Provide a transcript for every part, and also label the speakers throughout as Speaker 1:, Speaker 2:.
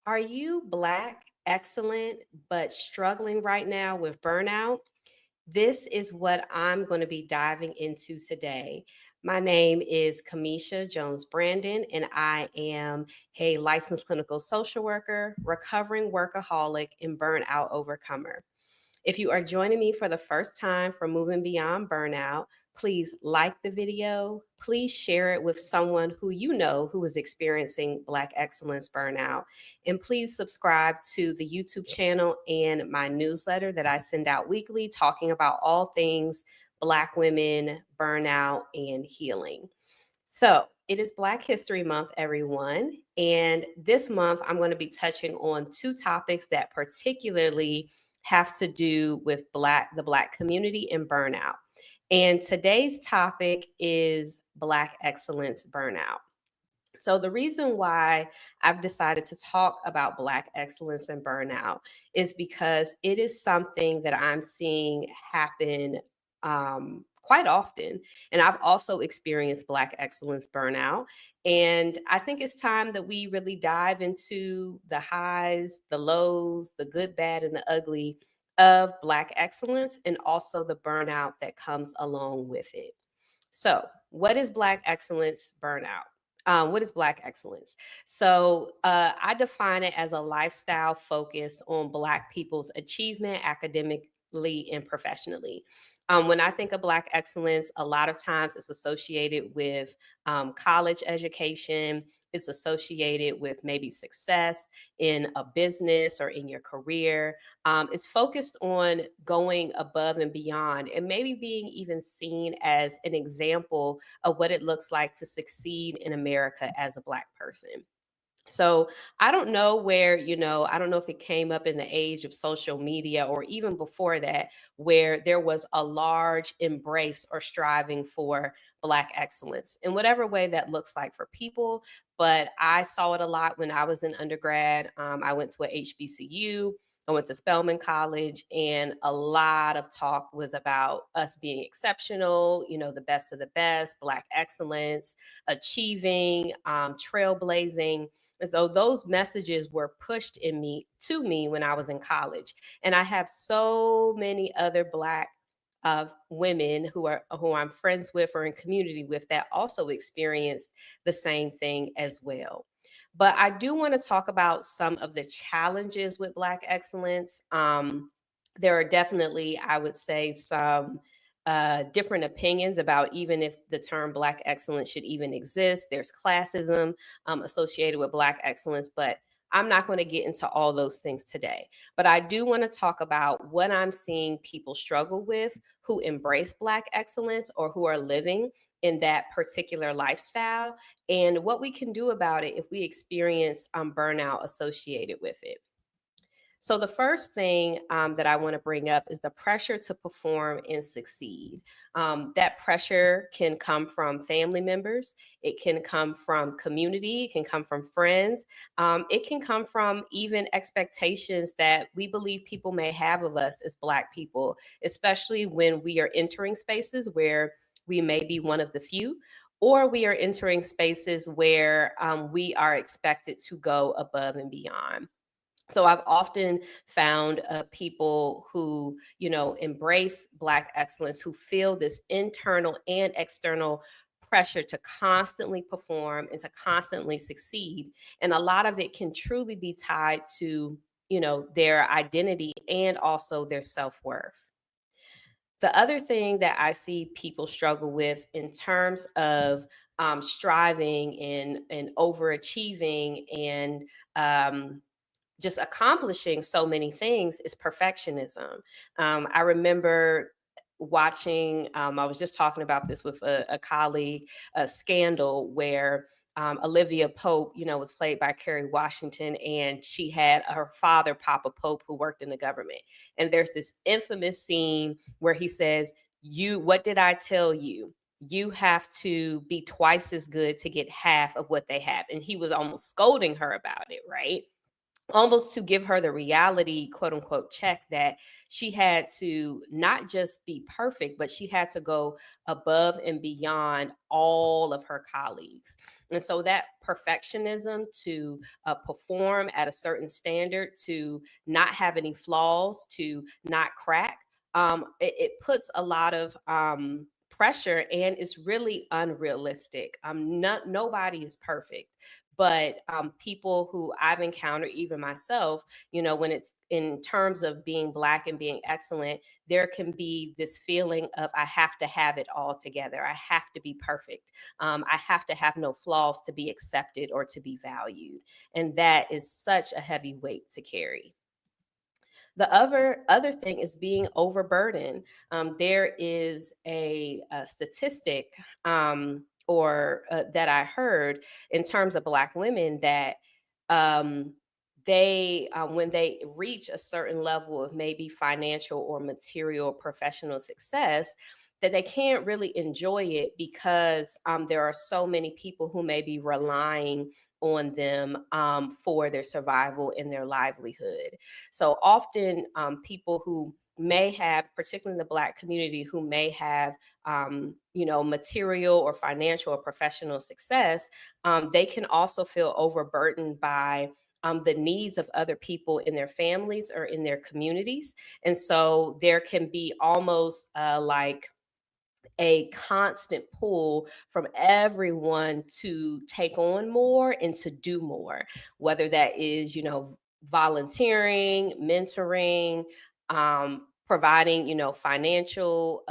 Speaker 1: Are you Black, excellent, but struggling right now with burnout? This is what I'm going to be diving into today. My name is Kamisha Jones Brandon, and I am a licensed clinical social worker, recovering workaholic, and burnout overcomer. If you are joining me for the first time for Moving Beyond Burnout, please like the video. Please share it with someone who you know who is experiencing Black excellence burnout. And please subscribe to the YouTube channel and my newsletter that I send out weekly, talking about all things Black women, burnout, and healing. So, it is Black History Month, everyone. And this month, I'm going to be touching on two topics that particularly have to do with the Black community and burnout. And today's topic is Black excellence burnout. So, the reason why I've decided to talk about Black excellence and burnout is because it is something that I'm seeing happen quite often. And I've also experienced Black excellence burnout. And I think it's time that we really dive into the highs, the lows, the good, bad, and the ugly of Black excellence and also the burnout that comes along with it. So, what is Black excellence burnout? What is Black excellence? I define it as a lifestyle focused on Black people's achievement academically and professionally. When I think of Black excellence, a lot of times it's associated with college education, it's associated with maybe success in a business or in your career. It's focused on going above and beyond and maybe being even seen as an example of what it looks like to succeed in America as a Black person. So I don't know where, I don't know if it came up in the age of social media or even before that, where there was a large embrace or striving for Black excellence in whatever way that looks like for people. But I saw it a lot when I was in undergrad. I went to a HBCU. I went to Spelman College, and a lot of talk was about us being exceptional, the best of the best, Black excellence, achieving, trailblazing. And so those messages were pushed in me to me when I was in college. And I have so many other Black women who I'm friends with or in community with that also experienced the same thing as well. But I do want to talk about some of the challenges with Black excellence. There are definitely, I would say, some different opinions about even if the term Black excellence should even exist. There's classism associated with Black excellence, but I'm not going to get into all those things today. But I do want to talk about what I'm seeing people struggle with who embrace Black excellence or who are living in that particular lifestyle and what we can do about it if we experience burnout associated with it. So, the first thing that I want to bring up is the pressure to perform and succeed. That pressure can come from family members, it can come from community, it can come from friends, it can come from even expectations that we believe people may have of us as Black people, especially when we are entering spaces where we may be one of the few. Or we are entering spaces where we are expected to go above and beyond. So I've often found people who, embrace Black excellence, who feel this internal and external pressure to constantly perform and to constantly succeed. And a lot of it can truly be tied to, their identity and also their self-worth. The other thing that I see people struggle with in terms of striving and overachieving and just accomplishing so many things is perfectionism. I remember watching, I was just talking about this with a colleague, a Scandal, where Olivia Pope, was played by Kerry Washington, and she had her father, Papa Pope, who worked in the government. And there's this infamous scene where he says, what did I tell you? You have to be twice as good to get half of what they have. And he was almost scolding her about it, right? almost to give her the reality, quote unquote, check that she had to not just be perfect, but she had to go above and beyond all of her colleagues. And so that perfectionism to perform at a certain standard, to not have any flaws, to not crack, it puts a lot of pressure, and it's really unrealistic. Nobody is perfect, but people who I've encountered, even myself, when it's in terms of being Black and being excellent, there can be this feeling of I have to have it all together. I have to be perfect. I have to have no flaws to be accepted or to be valued. And that is such a heavy weight to carry. The other thing is being overburdened. There is a statistic, or that I heard in terms of Black women, that um, they when they reach a certain level of maybe financial or material professional success, that they can't really enjoy it because there are so many people who may be relying on them for their survival and their livelihood. So often, people who may have, particularly in the Black community, who may have, material or financial or professional success, they can also feel overburdened by the needs of other people in their families or in their communities. And so there can be almost like a constant pull from everyone to take on more and to do more, whether that is, volunteering, mentoring, providing, financial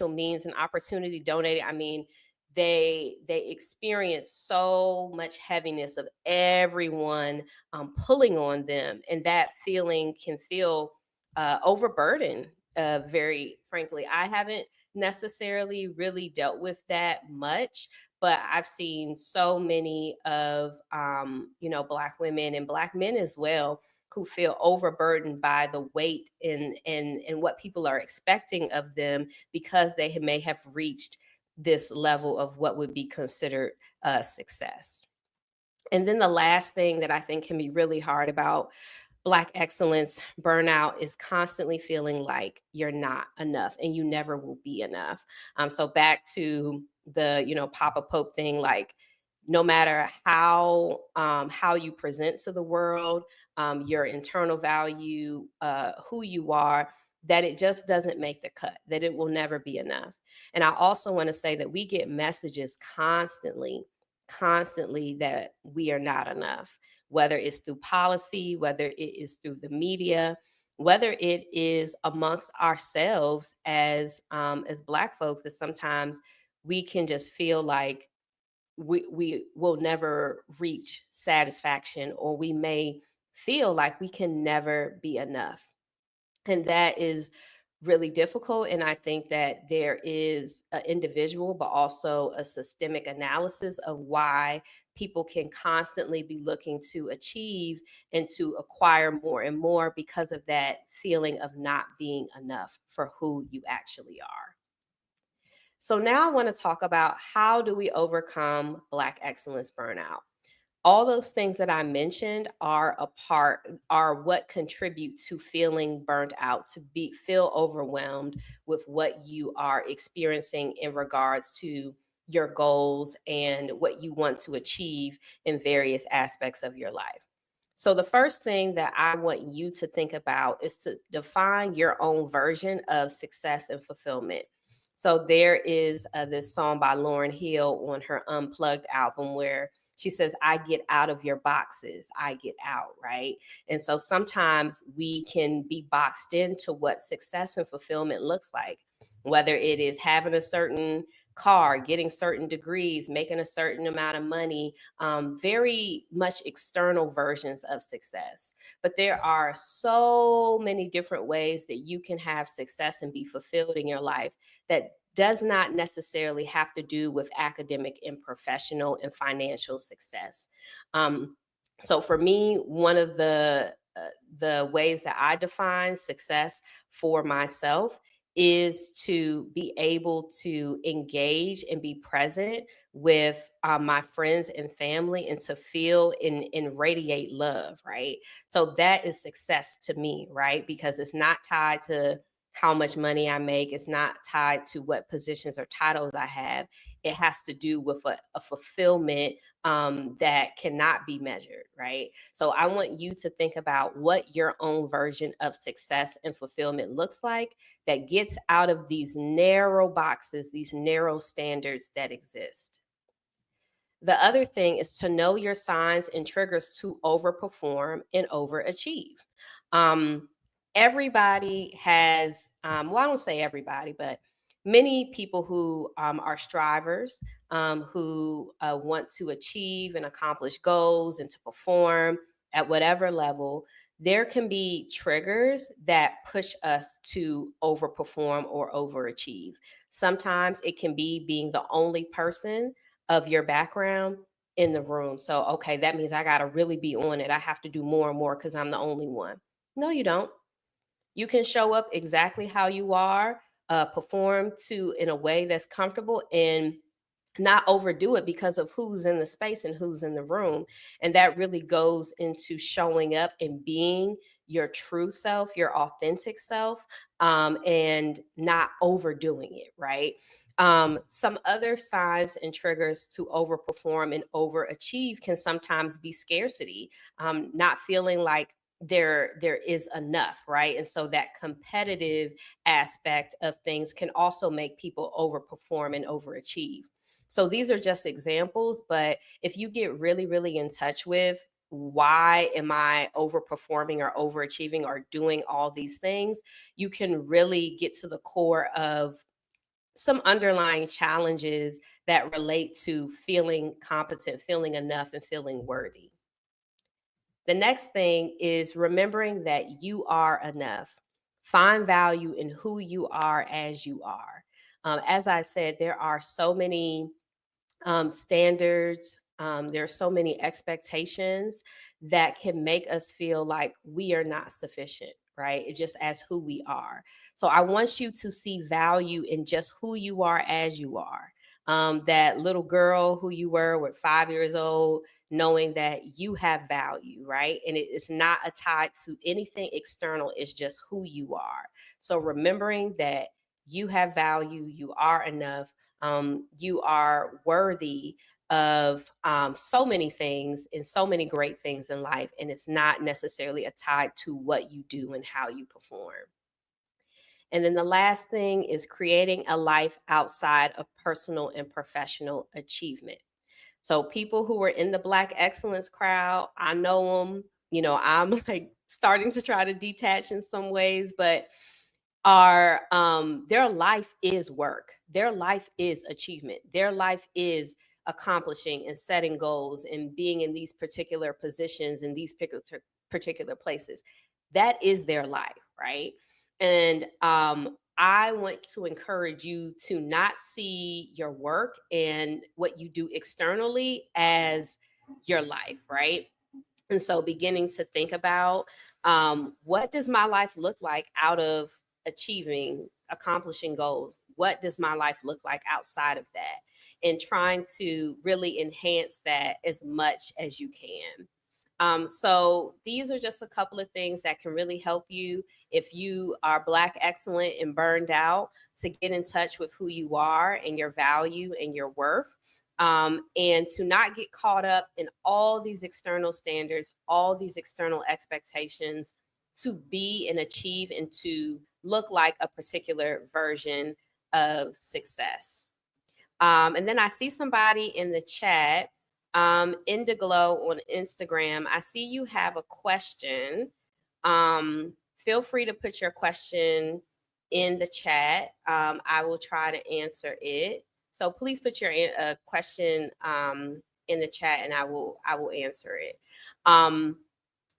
Speaker 1: means and opportunity, donating. I mean, they experience so much heaviness of everyone pulling on them, and that feeling can feel overburdened. Very frankly, I haven't necessarily really dealt with that much, but I've seen so many of Black women and Black men as well who feel overburdened by the weight and what people are expecting of them because may have reached this level of what would be considered success. And then the last thing that I think can be really hard about Black excellence burnout is constantly feeling like you're not enough and you never will be enough. So back to the Papa Pope thing, like no matter how you present to the world, your internal value, who you are, that it just doesn't make the cut, that it will never be enough. And I also want to say that we get messages constantly that we are not enough, whether it's through policy, whether it is through the media, whether it is amongst ourselves as Black folks, that sometimes we can just feel like we will never reach satisfaction, or we may feel like we can never be enough. And that is really difficult. And I think that there is an individual, but also a systemic analysis of why people can constantly be looking to achieve and to acquire more and more because of that feeling of not being enough for who you actually are. So now I want to talk about, how do we overcome Black excellence burnout? All those things that I mentioned are what contribute to feeling burnt out, to feel overwhelmed with what you are experiencing in regards to your goals and what you want to achieve in various aspects of your life. So the first thing that I want you to think about is to define your own version of success and fulfillment. So there is this song by Lauryn Hill on her Unplugged album where she says, I get out of your boxes, I get out, right? And so sometimes we can be boxed into what success and fulfillment looks like, whether it is having a certain car, getting certain degrees, making a certain amount of money, very much external versions of success. But there are so many different ways that you can have success and be fulfilled in your life that does not necessarily have to do with academic and professional and financial success. So for me, one of the ways that I define success for myself is to be able to engage and be present with my friends and family and to feel and radiate love, right? So that is success to me, right? Because it's not tied to how much money I make, it's not tied to what positions or titles I have. It has to do with a fulfillment that cannot be measured, right? So I want you to think about what your own version of success and fulfillment looks like that gets out of these narrow boxes, these narrow standards that exist. The other thing is to know your signs and triggers to overperform and overachieve. Um, Everybody has, well, I don't say everybody, but many people who are strivers, who want to achieve and accomplish goals and to perform at whatever level, there can be triggers that push us to overperform or overachieve. Sometimes it can be being the only person of your background in the room. So, okay, that means I got to really be on it. I have to do more and more because I'm the only one. No, you don't. You can show up exactly how you are, perform to in a way that's comfortable and not overdo it because of who's in the space and who's in the room. And that really goes into showing up and being your true self, your authentic self, and not overdoing it, right? Some other signs and triggers to overperform and overachieve can sometimes be scarcity, not feeling like there is enough, right? And so that competitive aspect of things can also make people overperform and overachieve. So these are just examples, but if you get really, really in touch with why am I overperforming or overachieving or doing all these things, you can really get to the core of some underlying challenges that relate to feeling competent, feeling enough, and feeling worthy. The next thing is remembering that you are enough. Find value in who you are as you are. As I said, there are so many standards. There are so many expectations that can make us feel like we are not sufficient, right? It's just as who we are. So I want you to see value in just who you are as you are. That little girl who you were with 5 years old, knowing that you have value, right? And it is not a tie to anything external, it's just who you are. So remembering that you have value, you are enough, you are worthy of so many things and so many great things in life. And it's not necessarily a tie to what you do and how you perform. And then the last thing is creating a life outside of personal and professional achievement. So people who were in the Black excellence crowd, I know them. You know, I'm like starting to try to detach in some ways, but are their life is work, their life is achievement, their life is accomplishing and setting goals and being in these particular positions in these particular places. That is their life, right? And I want to encourage you to not see your work and what you do externally as your life, right? And so beginning to think about what does my life look like out of achieving, accomplishing goals? What does my life look like outside of that? And trying to really enhance that as much as you can. So these are just a couple of things that can really help you if you are Black excellent and burned out to get in touch with who you are and your value and your worth, and to not get caught up in all these external standards, all these external expectations to be and achieve and to look like a particular version of success. And then I see somebody in the chat, Indiglow on Instagram. I see you have a question. Feel free to put your question in the chat. I will try to answer it. So please put your question in the chat, and I will answer it.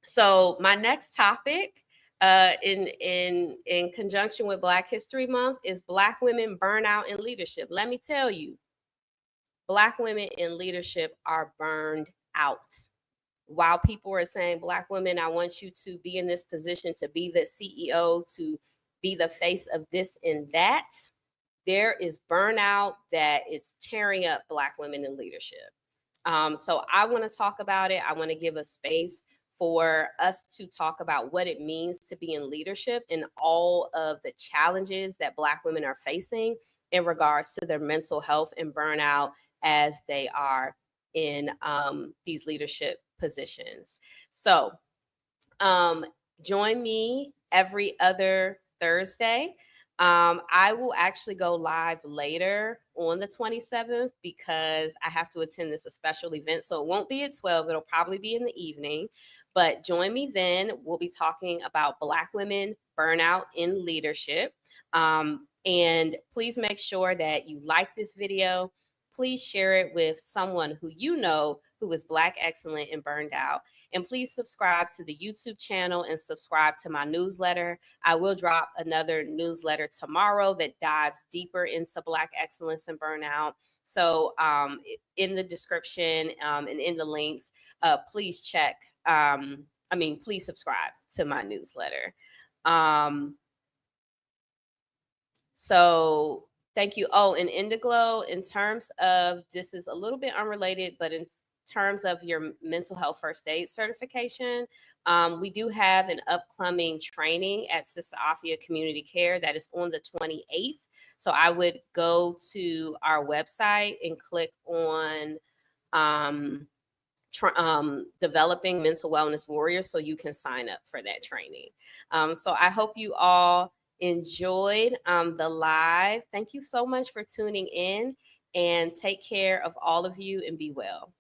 Speaker 1: So my next topic, in conjunction with Black History Month, is Black women burnout in leadership. Let me tell you, Black women in leadership are burned out. While people are saying, Black women, I want you to be in this position, to be the CEO, to be the face of this and that, there is burnout that is tearing up Black women in leadership. So I want to talk about it. I want to give a space for us to talk about what it means to be in leadership and all of the challenges that Black women are facing in regards to their mental health and burnout as they are in these leadership positions. So um, join me every other Thursday. I will actually go live later on the 27th because I have to attend this a special event. So it won't be at 12, it'll probably be in the evening. But join me then. We'll be talking about Black women burnout in leadership. And please make sure that you like this video. Please share it with someone who you know who is Black excellent and burned out. And please subscribe to the YouTube channel and subscribe to my newsletter. I will drop another newsletter tomorrow that dives deeper into Black excellence and burnout. So in the description and in the links, please check. Please subscribe to my newsletter. So thank you. Oh, and Indiglo, in terms of, this is a little bit unrelated, but in terms of your mental health first aid certification, we do have an upcoming training at Sister Afia Community Care that is on the 28th. So I would go to our website and click on developing mental wellness warriors so you can sign up for that training. So I hope you all enjoyed the live. Thank you so much for tuning in, and take care of all of you and be well.